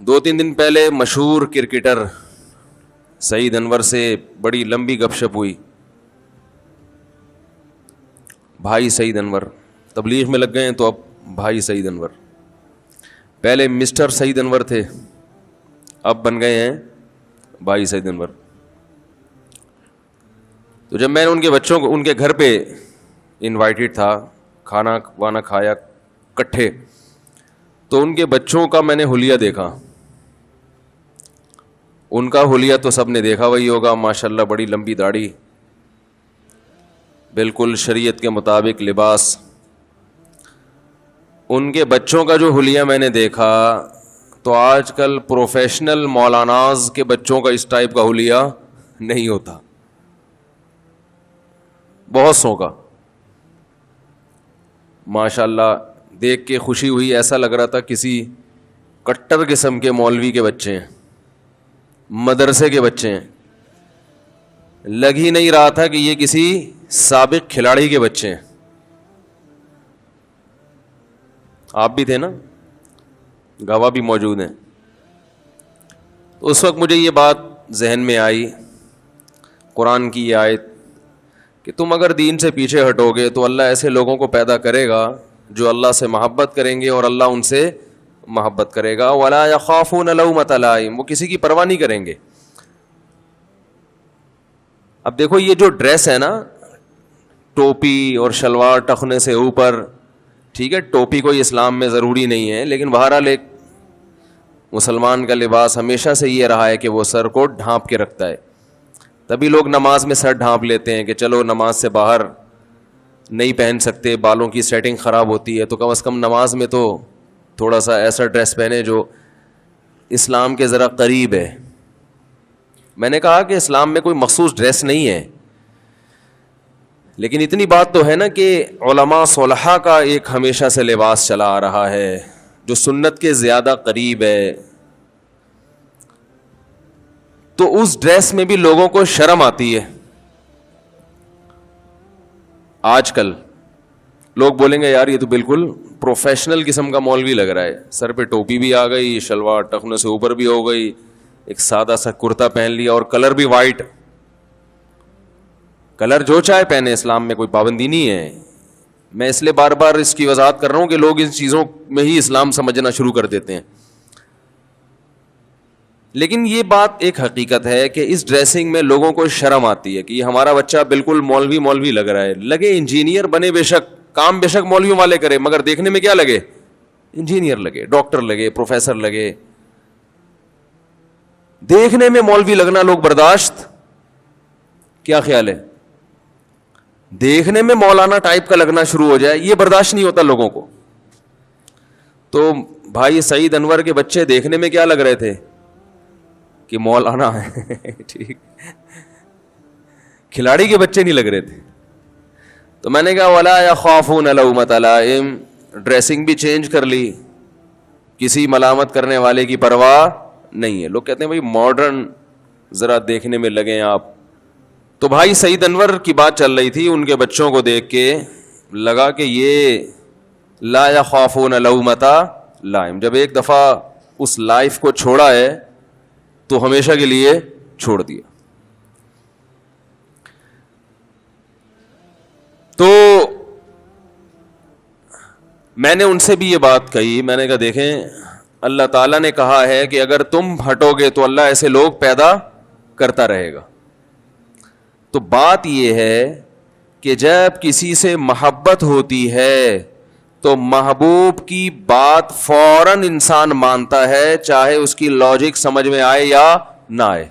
2-3 دن پہلے مشہور کرکٹر سعید انور سے بڑی لمبی گپ شپ ہوئی. بھائی سعید انور تبلیغ میں لگ گئے ہیں تو اب بھائی سعید انور. پہلے مسٹر سعید انور تھے, اب بن گئے ہیں بھائی سعید انور. تو جب میں نے ان کے بچوں کو ان کے گھر پہ انوائٹڈ تھا, کھانا وانا کھایا کٹھے, تو ان کے بچوں کا میں نے حلیہ دیکھا. ان کا حلیہ تو سب نے دیکھا وہی ہوگا, ماشاءاللہ بڑی لمبی داڑھی, بالکل شریعت کے مطابق لباس. ان کے بچوں کا جو حلیہ میں نے دیکھا تو آج کل پروفیشنل مولاناز کے بچوں کا اس ٹائپ کا حلیہ نہیں ہوتا, بہت سو کا. ماشاءاللہ دیکھ کے خوشی ہوئی, ایسا لگ رہا تھا کسی کٹر قسم کے مولوی کے بچے ہیں, مدرسے کے بچے ہیں. لگ ہی نہیں رہا تھا کہ یہ کسی سابق کھلاڑی کے بچے ہیں. آپ بھی تھے نا, گواہ بھی موجود ہیں. تو اس وقت مجھے یہ بات ذہن میں آئی, قرآن کی یہ آیت کہ تم اگر دین سے پیچھے ہٹو گے تو اللہ ایسے لوگوں کو پیدا کرے گا جو اللہ سے محبت کریں گے اور اللہ ان سے محبت کرے گا. وَلَا يَخَافُونَ لَوْمَةَ لَائِمٍ, وہ کسی کی پرواہ نہیں کریں گے. اب دیکھو یہ جو ڈریس ہے نا, ٹوپی اور شلوار ٹخنے سے اوپر, ٹھیک ہے ٹوپی کوئی اسلام میں ضروری نہیں ہے, لیکن بہرحال ایک مسلمان کا لباس ہمیشہ سے یہ رہا ہے کہ وہ سر کو ڈھانپ کے رکھتا ہے. تبھی لوگ نماز میں سر ڈھانپ لیتے ہیں کہ چلو نماز سے باہر نہیں پہن سکتے, بالوں کی سیٹنگ خراب ہوتی ہے, تو کم از کم نماز میں تو تھوڑا سا ایسا ڈریس پہنے جو اسلام کے ذرا قریب ہے. میں نے کہا کہ اسلام میں کوئی مخصوص ڈریس نہیں ہے, لیکن اتنی بات تو ہے نا کہ علماء صلحاء کا ایک ہمیشہ سے لباس چلا آ رہا ہے جو سنت کے زیادہ قریب ہے. تو اس ڈریس میں بھی لوگوں کو شرم آتی ہے. آج کل لوگ بولیں گے یار یہ تو بالکل پروفیشنل قسم کا مولوی لگ رہا ہے, سر پہ ٹوپی بھی آ گئی, شلوار ٹخنے سے اوپر بھی ہو گئی, ایک سادہ سا کرتا پہن لیا اور کلر بھی وائٹ. کلر جو چاہے پہنے, اسلام میں کوئی پابندی نہیں ہے. میں اس لیے بار بار اس کی وضاحت کر رہا ہوں کہ لوگ ان چیزوں میں ہی اسلام سمجھنا شروع کر دیتے ہیں. لیکن یہ بات ایک حقیقت ہے کہ اس ڈریسنگ میں لوگوں کو شرم آتی ہے کہ یہ ہمارا بچہ بالکل مولوی لگ رہا ہے. لگے انجینئر بنے, بے شک کام بے شک مولویوں والے کرے, مگر دیکھنے میں کیا لگے, انجینئر لگے, ڈاکٹر لگے, پروفیسر لگے. دیکھنے میں مولوی لگنا لوگ برداشت, کیا خیال ہے, دیکھنے میں مولانا ٹائپ کا لگنا شروع ہو جائے, یہ برداشت نہیں ہوتا لوگوں کو. تو بھائی سعید انور کے بچے دیکھنے میں کیا لگ رہے تھے کہ مولانا ہے, ٹھیک, کھلاڑی کے بچے نہیں لگ رہے تھے. تو میں نے کہا وَلَا يَخَافُونَ لَوْمَةَ لَائِمٍ, ڈریسنگ بھی چینج کر لی, کسی ملامت کرنے والے کی پرواہ نہیں ہے. لوگ کہتے ہیں بھائی ماڈرن ذرا دیکھنے میں لگے آپ. تو بھائی سعید انور کی بات چل رہی تھی, ان کے بچوں کو دیکھ کے لگا کہ یہ لا يخافون لومۃ لائم, جب ایک دفعہ اس لائف کو چھوڑا ہے تو ہمیشہ کے لیے چھوڑ دیا. تو میں نے ان سے بھی یہ بات کہی, میں نے کہا دیکھیں اللہ تعالیٰ نے کہا ہے کہ اگر تم ہٹو گے تو اللہ ایسے لوگ پیدا کرتا رہے گا. تو بات یہ ہے کہ جب کسی سے محبت ہوتی ہے تو محبوب کی بات فوراً انسان مانتا ہے, چاہے اس کی لاجک سمجھ میں آئے یا نہ آئے.